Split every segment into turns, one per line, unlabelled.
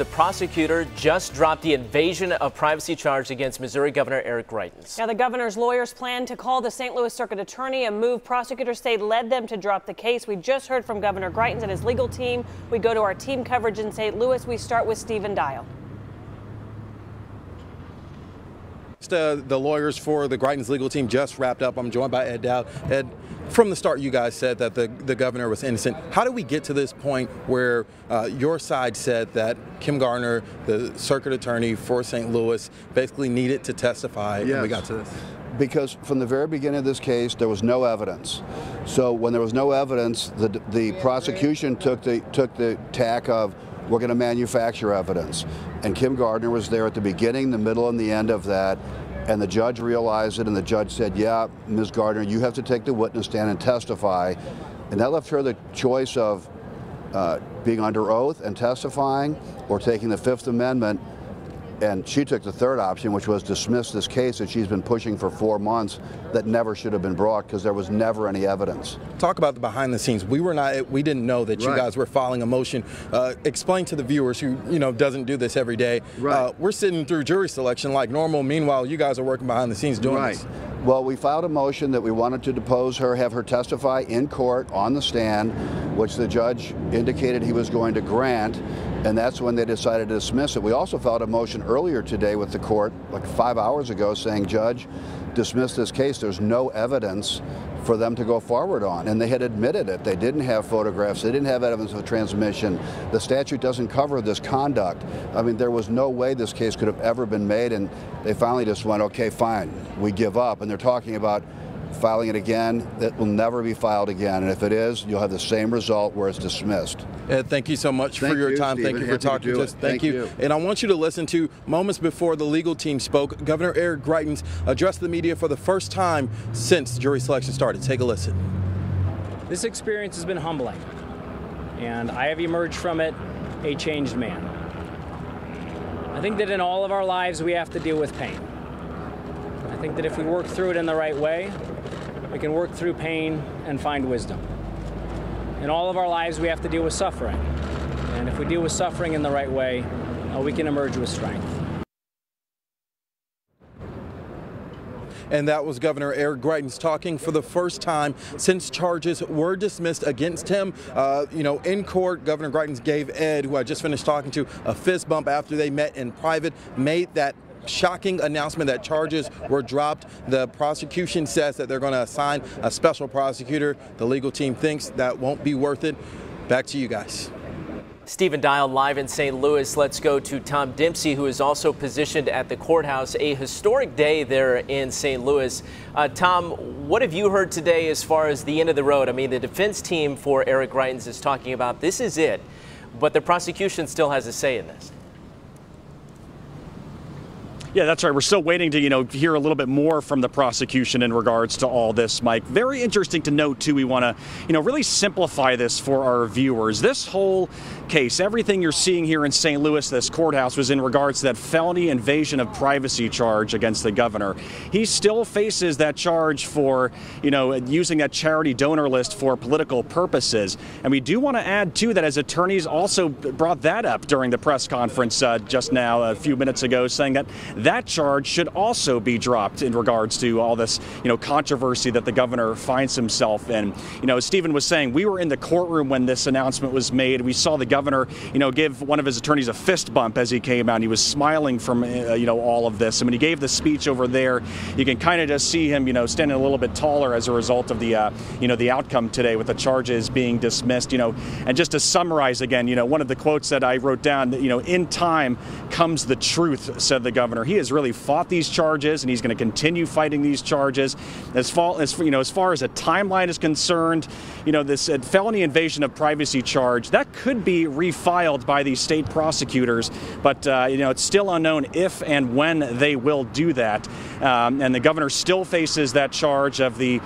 The prosecutor just dropped the invasion of privacy charge against Missouri Governor Greitens.
Now, the governor's lawyers plan to call the St. Louis Circuit Attorney, a move prosecutors say led them to drop the case. We just heard from Governor Greitens and his legal team. We go to our team coverage in St. Louis. We start with Stephen Dial.
The lawyers for the Greitens legal team just wrapped up. I'm joined by Ed Dowd. Ed, from the start, you guys said that the governor was innocent. How did we get to this point where your side said that Kim Gardner, the circuit attorney for St. Louis, basically needed to testify?
Yes.
And we got to this?
Because from the very beginning of this case, there was no evidence. So when there was no evidence, the prosecution took the tack of, we're going to manufacture evidence. And Kim Gardner was there at the beginning, the middle, and the end of that. And the judge realized it, and the judge said, yeah, Ms. Gardner, you have to take the witness stand and testify. And that left her the choice of being under oath and testifying, or taking the Fifth Amendment. And she took the third option, which was dismiss this case that she's been pushing for 4 months that never should have been brought because there was never any evidence.
Talk about the behind the scenes. We didn't know that you guys were filing a motion. Explain to the viewers who doesn't do this every day.
Right.
We're sitting through jury selection like normal. Meanwhile, you guys are working behind the scenes doing this.
Well, we filed a motion that we wanted to depose her, have her testify in court on the stand, which the judge indicated he was going to grant, and that's when they decided to dismiss it. We also filed a motion earlier today with the court, like 5 hours ago, saying, Judge, dismiss this case. There's no evidence for them to go forward on. And they had admitted it. They didn't have photographs. They didn't have evidence of transmission. The statute doesn't cover this conduct. I mean, there was no way this case could have ever been made, and they finally just went, okay, fine, we give up. And they're talking about filing it again. It will never be filed again. And if it is, you'll have the same result where it's dismissed.
Ed, thank you so much for your time.
Stephen.
Thank you for talking to us. Thank you. And I want you to listen to moments before the legal team spoke. Governor Greitens addressed the media for the first time since jury selection started. Take a listen.
This experience has been humbling, and I have emerged from it a changed man. I think that in all of our lives we have to deal with pain. I think that if we work through it in the right way, we can work through pain and find wisdom. In all of our lives, we have to deal with suffering. And if we deal with suffering in the right way, we can emerge with strength.
And that was Governor Greitens talking for the first time since charges were dismissed against him. In court, Governor Greitens gave Ed, who I just finished talking to, a fist bump after they met in private, made that shocking announcement that charges were dropped. The prosecution says that they're going to assign a special prosecutor. The legal team thinks that won't be worth it. Back to you guys.
Stephen Dial live in St. Louis. Let's go to Tom Dempsey, who is also positioned at the courthouse. A historic day there in St. Louis. Tom, what have you heard today as far as the end of the road? I mean, the defense team for Greitens is talking about this is it, but the prosecution still has a say in this.
Yeah, that's right. We're still waiting to, hear a little bit more from the prosecution in regards to all this, Mike. Very interesting to note, too. We want to, really simplify this for our viewers. This whole case, everything you're seeing here in St. Louis, this courthouse, was in regards to that felony invasion of privacy charge against the governor. He still faces that charge for, using that charity donor list for political purposes. And we do want to add, too, that his attorneys also brought that up during the press conference just now, a few minutes ago, saying that charge should also be dropped in regards to all this, controversy that the governor finds himself in. As Stephen was saying, we were in the courtroom when this announcement was made. We saw the governor, give one of his attorneys a fist bump as he came out. He was smiling from, all of this. And when he gave the speech over there, you can kind of just see him, standing a little bit taller as a result of the, the outcome today with the charges being dismissed. And just to summarize again, one of the quotes that I wrote down, in time comes the truth, said the governor. He has really fought these charges, and he's going to continue fighting these charges. As far as a timeline is concerned, this felony invasion of privacy charge, that could be refiled by these state prosecutors, but it's still unknown if and when they will do that. And the governor still faces that charge of using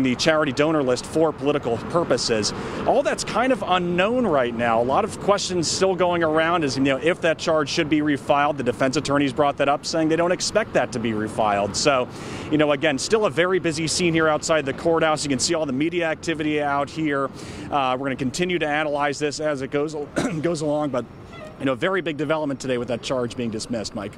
the charity donor list for political purposes. All that's kind of unknown right now. A lot of questions still going around as asking, if that charge should be refiled. The defense attorneys brought that up, saying they don't expect that to be refiled. So, again, still a very busy scene here outside the courthouse. You can see all the media activity out here. We're going to continue to analyze this as it goes along, but very big development today with that charge being dismissed, Mike.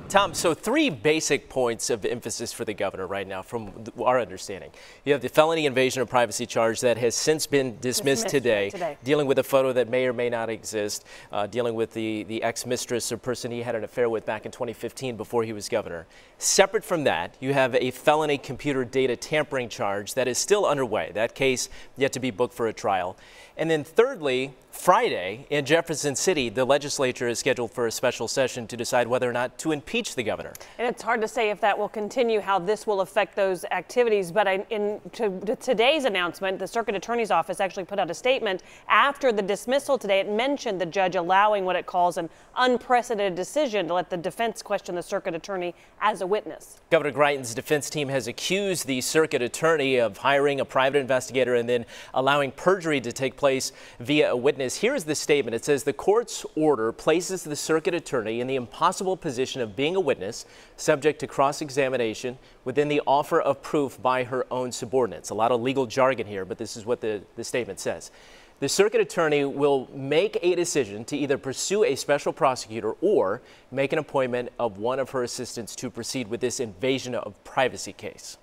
Tom, so 3 basic points of emphasis for the governor right now from our understanding. You have the felony invasion of privacy charge that has since been dismissed today, dealing with a photo that may or may not exist, dealing with the ex-mistress or person he had an affair with back in 2015 before he was governor. Separate from that, you have a felony computer data tampering charge that is still underway. That case yet to be booked for a trial. And then thirdly, Friday in Jefferson City, the legislature is scheduled for a special session to decide whether or not to impeach the governor. And
it's hard to say if that will continue, how this will affect those activities. But in today's announcement, the circuit attorney's office actually put out a statement after the dismissal today. It mentioned the judge allowing what it calls an unprecedented decision to let the defense question the circuit attorney as a witness.
Governor Greitens' defense team has accused the circuit attorney of hiring a private investigator and then allowing perjury to take place via a witness. Here's the statement. It says the court's order places the circuit attorney in the impossible position of being a witness subject to cross-examination within the offer of proof by her own subordinates. A lot of legal jargon here, but this is what the statement says. The circuit attorney will make a decision to either pursue a special prosecutor or make an appointment of one of her assistants to proceed with this invasion of privacy case.